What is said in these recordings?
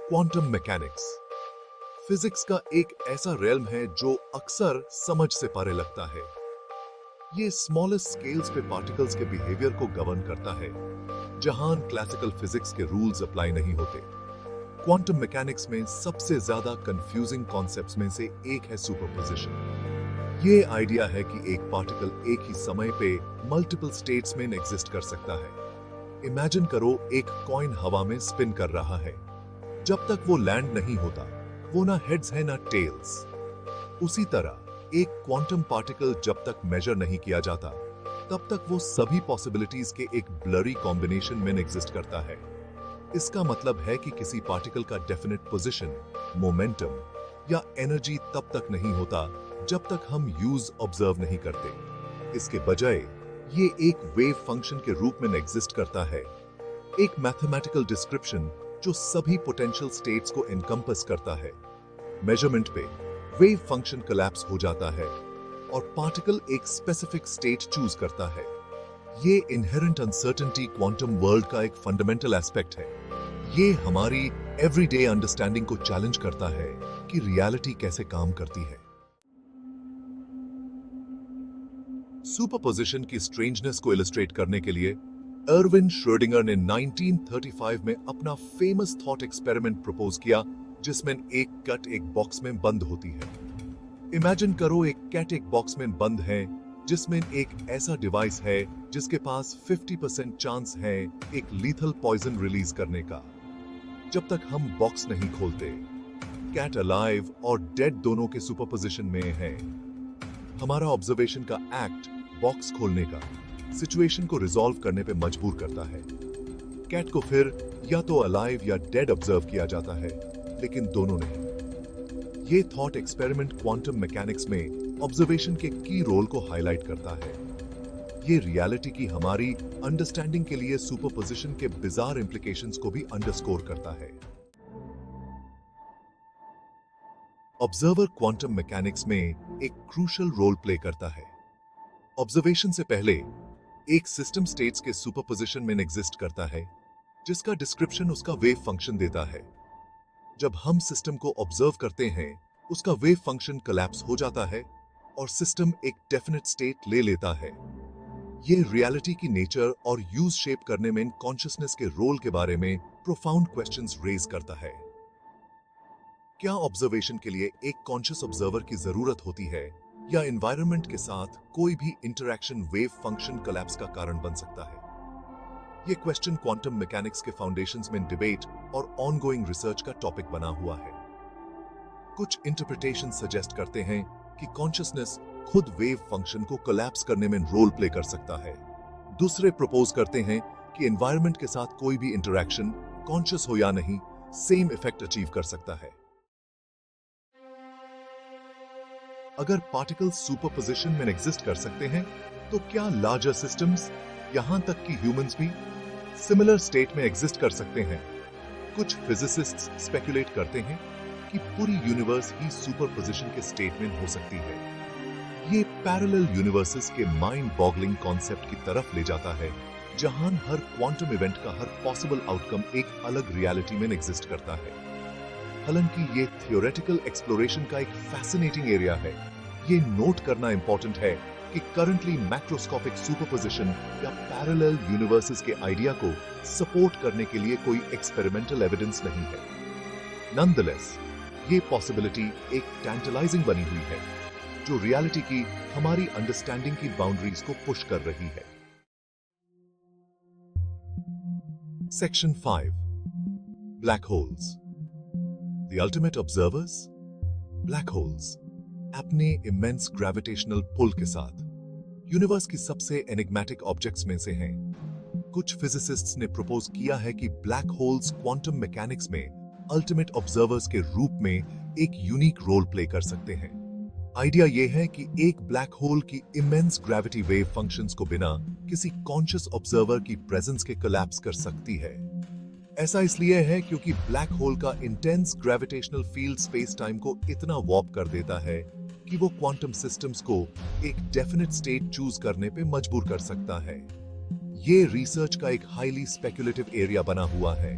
Quantum mechanics physics का एक ऐसा रेल्म है जो अक्सर समझ से परे लगता है। ये स्मॉलेस्ट स्केल्स पे पार्टिकल्स के बिहेवियर को गवर्न करता है, जहां क्लासिकल फिजिक्स के रूल्स अप्लाई नहीं होते। क्वांटम मैकेनिक्स में सबसे ज्यादा कंफ्यूजिंग कॉन्सेप्ट्स में से एक है सुपरपोजिशन। ये आइडिया है कि एक पार्टिकल एक ही समय पे मल्टीपल स्टेट्स में एग्जिस्ट कर सकता है। इमेजिन करो एक कॉइन हवा में स्पिन कर रहा है। जब तक वो लैंड नहीं होता, वो ना हेड्स है ना टेल्स। उसी तरह एक क्वांटम पार्टिकल जब तक मेजर नहीं किया जाता, तब तक वो सभी पॉसिबिलिटीज के एक ब्लरी कॉम्बिनेशन में एग्जिस्ट करता है। इसका मतलब है कि किसी पार्टिकल का डेफिनेट पोजीशन, मोमेंटम या एनर्जी तब तक नहीं होता जब तक हम यूज ऑब्जर्व नहीं करते। इसके बजाय ये एक वेव फंक्शन के रूप में एग्जिस्ट करता है, एक मैथमेटिकल डिस्क्रिप्शन जो सभी पोटेंशियल स्टेट्स को एनकम्पस करता है। मेजरमेंट पे वेव फंक्शन कोलैप्स हो जाता है और पार्टिकल एक स्पेसिफिक स्टेट चूज करता है। ये इनहेरेंट अनसर्टेनिटी क्वांटम वर्ल्ड का एक फंडामेंटल एस्पेक्ट है। ये हमारी एवरीडे अंडरस्टैंडिंग को चैलेंज करता है कि रियलिटी कैसे काम करती है। सुपरपोजिशन की स्ट्रेंजनेस को इलस्ट्रेट करने के लिए एर्विन श्रोडिंगर ने 1935 में अपना फेमस थॉट एक्सपेरिमेंट प्रपोज किया, जिसमें एक कैट एक बॉक्स में बंद होती है। इमेजिन करो एक कैट एक बॉक्स में बंद है, जिसमें एक ऐसा डिवाइस है जिसके पास 50% चांस है एक लीथल पॉइजन रिलीज करने का। जब तक हम बॉक्स नहीं खोलते, कैट अलाइव और डेड दोनों के सुपरपोजिशन में है। हमारा ऑब्जर्वेशन का एक्ट बॉक्स खोलने का सिचुएशन को रिजॉल्व करने पे मजबूर करता है। कैट को फिर या तो अलाइव या डेड ऑब्जर्व किया जाता है, लेकिन दोनों नहीं। ये थॉट एक्सपेरिमेंट क्वांटम मैकेनिक्स में ऑब्जर्वेशन के की रोल को हाईलाइट करता है। ये रियलिटी की हमारी अंडरस्टैंडिंग के लिए सुपरपोजिशन के बिजार इंप्लीकेशंस को भी अंडरस्कोर करता है। ऑब्जर्वर क्वांटम मैकेनिक्स में एक क्रूशियल रोल प्ले करता है। ऑब्जर्वेशन से पहले एक सिस्टम स्टेट्स के सुपरपोजिशन में एग्जिस्ट करता है, जिसका डिस्क्रिप्शन उसका वेव फंक्शन देता है। जब हम सिस्टम को ऑब्जर्व करते हैं, उसका वेव फंक्शन कोलैप्स हो जाता है और सिस्टम एक डेफिनेट स्टेट ले लेता है। ये रियलिटी की नेचर और यूज शेप करने में कॉन्शियसनेस के रोल के बारे में प्रोफाउंड क्वेश्चंस रेज करता है। क्या ऑब्जर्वेशन के लिए एक कॉन्शियस ऑब्जर्वर की जरूरत होती है, या एनवायरनमेंट के साथ कोई भी इंटरैक्शन वेव फंक्शन कोलैप्स का कारण बन सकता है? यह क्वेश्चन क्वांटम मैकेनिक्स के फाउंडेशंस में डिबेट और ऑनगोइंग रिसर्च का टॉपिक बना हुआ है। कुछ इंटरप्रिटेशन सजेस्ट करते हैं कि कॉन्शियसनेस खुद वेव फंक्शन को कोलैप्स करने में रोल प्ले कर सकता है। दूसरे प्रपोज करते हैं कि एनवायरनमेंट के साथ कोई भी इंटरैक्शन, कॉन्शियस हो या नहीं, सेम इफेक्ट अचीव कर सकता है। अगर पार्टिकल्स सुपरपोजिशन में एग्जिस्ट कर सकते हैं, तो क्या लार्जर सिस्टम्स, यहां तक कि ह्यूमंस भी सिमिलर स्टेट में एग्जिस्ट कर सकते हैं? कुछ फिजिसिस्ट्स स्पेकुलेट करते हैं कि पूरी यूनिवर्स ही सुपरपोजिशन के स्टेट में हो सकती है। ये पैरेलल यूनिवर्सेस के माइंड बॉगलिंग कॉन्सेप्ट की तरफ ले जाता है, जहां हर क्वांटम इवेंट का हर पॉसिबल आउटकम एक अलग रियलिटी में एग्जिस्ट करता है। हालांकि ये थियोरेटिकल एक्सप्लोरेशन का एक फैसिनेटिंग एरिया है, ये नोट करना इंपॉर्टेंट है कि करंटली मैक्रोस्कोपिक सुपरपोजिशन या पैरेलल यूनिवर्सेस के आइडिया को सपोर्ट करने के लिए कोई एक्सपेरिमेंटल एविडेंस नहीं है। नॉनदलेस, ये पॉसिबिलिटी एक टैंटलाइजिंग बनी हुई है, जो रियलिटी की हमारी अंडरस्टैंडिंग की बाउंड्रीज को पुश कर रही है। Section 5, black holes. The ultimate observers? Black holes, अपने इमेंस ग्रेविटेशनल पुल के साथ यूनिवर्स की सबसे एनिग्मेटिक ऑब्जेक्ट्स में से हैं। कुछ फिजिसिस्ट्स ने प्रपोज किया है कि ब्लैक होल्स क्वांटम मैकेनिक्स में अल्टीमेट ऑब्जर्वर्स के रूप में एक यूनिक रोल प्ले कर सकते हैं। आइडिया यह है कि एक ब्लैक होल की इमेंस ग्रेविटी वेव फंक्शंस को बिना किसी कॉन्शियस ऑब्जर्वर की प्रेजेंस के कोलैप्स कर सकती है। ऐसा इसलिए है क्योंकि ब्लैक होल का intense gravitational field space time को इतना वॉर्प कर देता है कि वो क्वांटम सिस्टम्स को एक डेफिनेट स्टेट चूज करने पे मजबूर कर सकता है। ये रिसर्च का एक हाईली स्पेक्युलेटिव एरिया बना हुआ है,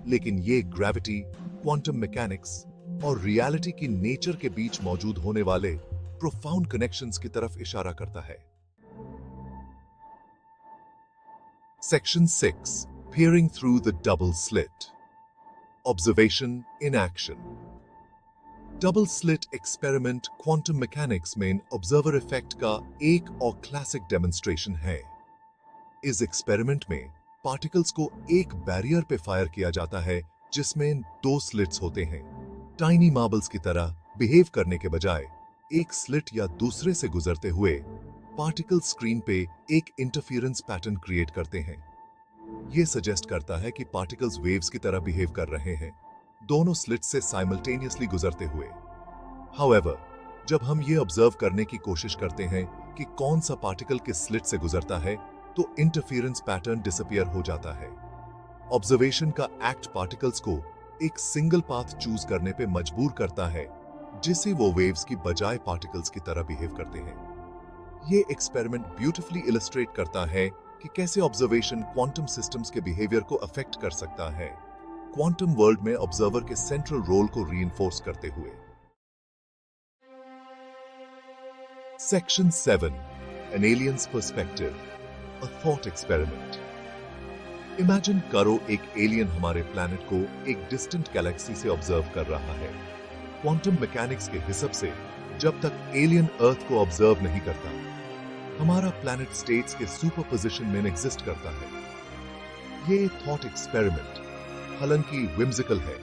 लेकिन ये ग्रेविटी, क्वांटम मैकेनिक्स और रियलिटी की नेचर के बीच मौजूद होने वाले प्रोफाउंड कनेक्शंस की तरफ इशारा करता है। Section 6, peering through the double slit. Observation in action. Double slit experiment quantum mechanics में ऑब्जर्वर इफेक्ट का एक और क्लासिक डेमोन्स्ट्रेशन है। इस एक्सपेरिमेंट में पार्टिकल्स को एक बैरियर पे फायर किया जाता है जिसमें दो स्लिट्स होते हैं। टाइनी मार्बल्स की तरह बिहेव करने के बजाय एक स्लिट या दूसरे से गुजरते हुए पार्टिकल स्क्रीन पे एक इंटरफेरेंस पैटर्न क्रिएट करते हैं। यह सजेस्ट करता है कि पार्टिकल्स वेव्स की तरह बिहेव कर रहे हैं, दोनों स्लिट से साइमल्टेनियसली गुजरते हुए। हाउएवर, जब हम ये ऑब्जर्व करने की कोशिश करते हैं कि कौन सा पार्टिकल किस स्लिट से गुजरता है, तो इंटरफेरेंस पैटर्न डिसअपीयर हो जाता है। ऑब्जर्वेशन का एक्ट पार्टिकल्स को एक सिंगल पाथ चूज करने पे मजबूर करता है, जिससे वो वेव्स की बजाय पार्टिकल्स की तरह बिहेव करते हैं। ये एक्सपेरिमेंट ब्यूटीफुली इलस्ट्रेट करता है कि कैसे ऑब्जर्वेशन क्वांटम सिस्टम्स के बिहेवियर को अफेक्ट कर सकता है, क्वांटम वर्ल्ड में ऑब्जर्वर के सेंट्रल रोल को रीइंफोर्स करते हुए। Section 7, an alien's perspective, a thought experiment. Imagine करो एक एलियन हमारे प्लैनेट को एक डिस्टेंट गैलेक्सी से ऑब्जर्व कर रहा है। क्वांटम मैकेनिक्स के हिसाब से जब तक एलियन अर्थ को ऑब्जर्व नहीं करता, हमारा प्लैनेट स्टेट्स के सुपरपोजिशन में एग्जिस्ट करता है। ये थॉट एक्सपेरिमेंट हालांकि whimsical है,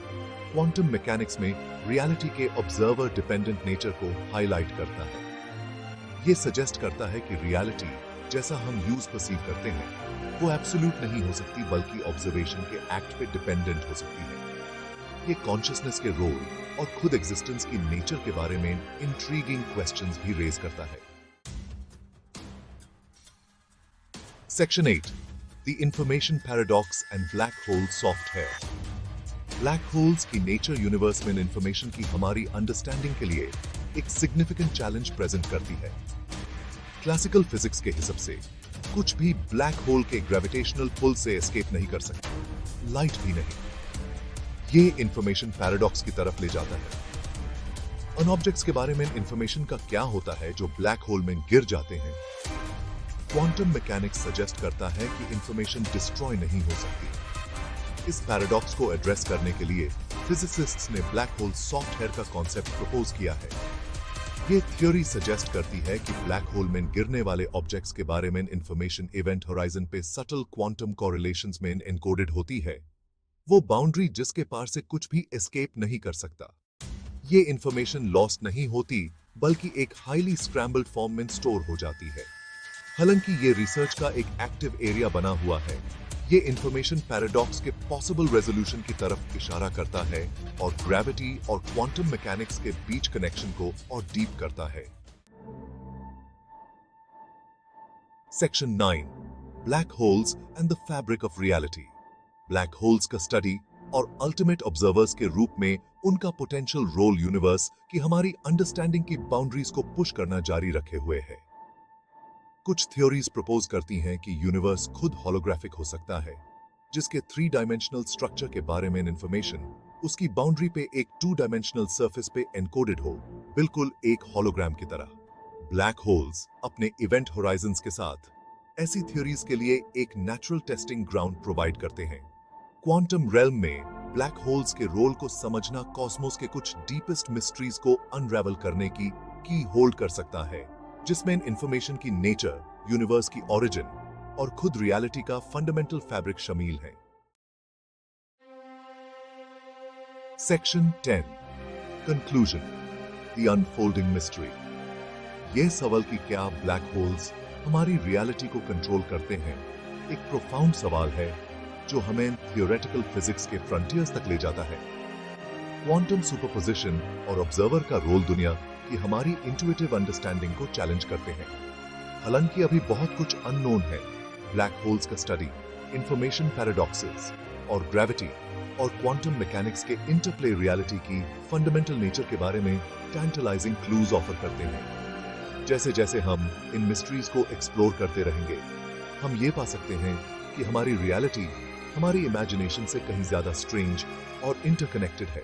क्वांटम मैकेनिक्स में रियलिटी के ऑब्जर्वर डिपेंडेंट नेचर को हाईलाइट करता है। ये सजेस्ट करता है कि रियलिटी जैसा हम यूज परसीव करते हैं वो एब्सोल्यूट नहीं हो सकती, बल्कि ऑब्जर्वेशन के एक्ट पे डिपेंडेंट हो सकती है। ये कॉन्शियसनेस के रोल और खुद एग्जिस्टेंस की नेचर के बारे में इंट्रीगिंग क्वेश्चंस भी रेज करता है। Section 8, the information paradox and black hole software. Black holes की नेचर यूनिवर्स में इंफॉर्मेशन की हमारी अंडरस्टैंडिंग के लिए एक सिग्निफिकेंट चैलेंज प्रेजेंट करती है। क्लासिकल फिजिक्स के हिसाब से कुछ भी ब्लैक होल के ग्रेविटेशनल पुल से एस्केप नहीं कर सकता, लाइट भी नहीं। ये इंफॉर्मेशन पैराडॉक्स की तरफ ले जाता है। उन ऑब्जेक्ट्स के बारे में इंफॉर्मेशन का क्या होता है जो ब्लैक होल में गिर जाते हैं। क्वांटम मैकेनिक्स सजेस्ट करता है कि इंफॉर्मेशन डिस्ट्रॉय नहीं हो सकती। इस पैराडॉक्स को एड्रेस करने के लिए फिजिसिस्ट्स ने ब्लैक होल सॉफ्टवेयर का कॉन्सेप्ट प्रपोज किया है। ये थ्योरी सजेस्ट करती है कि ब्लैक होल में गिरने वाले ऑब्जेक्ट्स के बारे में इंफॉर्मेशन इवेंट होराइजन पे सटल क्वांटम कोरिलेशंस में एनकोडेड होती है, वो बाउंड्री जिसके पार से कुछ भी एस्केप नहीं कर सकता। ये इंफॉर्मेशन लॉस्ट नहीं होती, बल्कि एक हाईली स्क्रैम्बल्ड फॉर्म में स्टोर हो जाती है। हालांकि ये रिसर्च का एक एक्टिव एरिया बना हुआ है, ये इंफॉर्मेशन पैराडॉक्स के पॉसिबल रेजोल्यूशन की तरफ इशारा करता है और ग्रेविटी और क्वांटम मैकेनिक्स के बीच कनेक्शन को और डीप करता है। Section 9, black holes and the fabric of reality. Black holes का स्टडी और अल्टीमेट ऑब्जर्वर्स के रूप में उनका पोटेंशियल रोल यूनिवर्स की हमारी अंडरस्टैंडिंग की बाउंड्रीज को पुश करना जारी रखे हुए है। कुछ थ्योरीज प्रपोज करती हैं कि यूनिवर्स खुद होलोग्राफिक हो सकता है, जिसके 3 डायमेंशनल स्ट्रक्चर के बारे में इंफॉर्मेशन उसकी बाउंड्री पे एक 2 डायमेंशनल सरफेस पे एनकोडेड हो, बिल्कुल एक होलोग्राम की तरह। ब्लैक होल्स अपने इवेंट होराइजन्स के साथ ऐसी थ्योरीज के लिए एक नेचुरल टेस्टिंग ग्राउंड प्रोवाइड करते हैं। क्वांटम रेल्म में ब्लैक होल्स के रोल को समझना कॉस्मोस के कुछ डीपेस्ट मिस्ट्रीज को अनरेवल करने की होल्ड कर सकता है, जिसमें इंफॉर्मेशन की नेचर, यूनिवर्स की ओरिजिन और खुद रियलिटी का फंडामेंटल फैब्रिक शामिल है। Section 10, conclusion, the unfolding mystery. यह सवाल कि क्या ब्लैक होल्स हमारी रियलिटी को कंट्रोल करते हैं, एक प्रोफाउंड सवाल है जो हमें थियोरेटिकल फिजिक्स के फ्रंटियर्स तक ले जाता है। क्वांटम सुपरपोजिशन और ऑब्जर्वर का रोल दुनिया की हमारी इंट्यूटिव अंडरस्टैंडिंग को चैलेंज करते हैं। हालांकि अभी बहुत कुछ अननोन है। ब्लैक होल्स का स्टडी, इंफॉर्मेशन पैराडॉक्सेस और ग्रेविटी और क्वांटम मैकेनिक्स के इंटरप्ले रियलिटी की फंडामेंटल नेचर के बारे में टैंटलाइजिंग क्लूज ऑफर करते हैं। जैसे जैसे हम इन मिस्ट्रीज को एक्सप्लोर करते रहेंगे, हम ये पा सकते हैं कि हमारी रियलिटी हमारी इमेजिनेशन से कहीं ज्यादा स्ट्रेंज और इंटरकनेक्टेड है।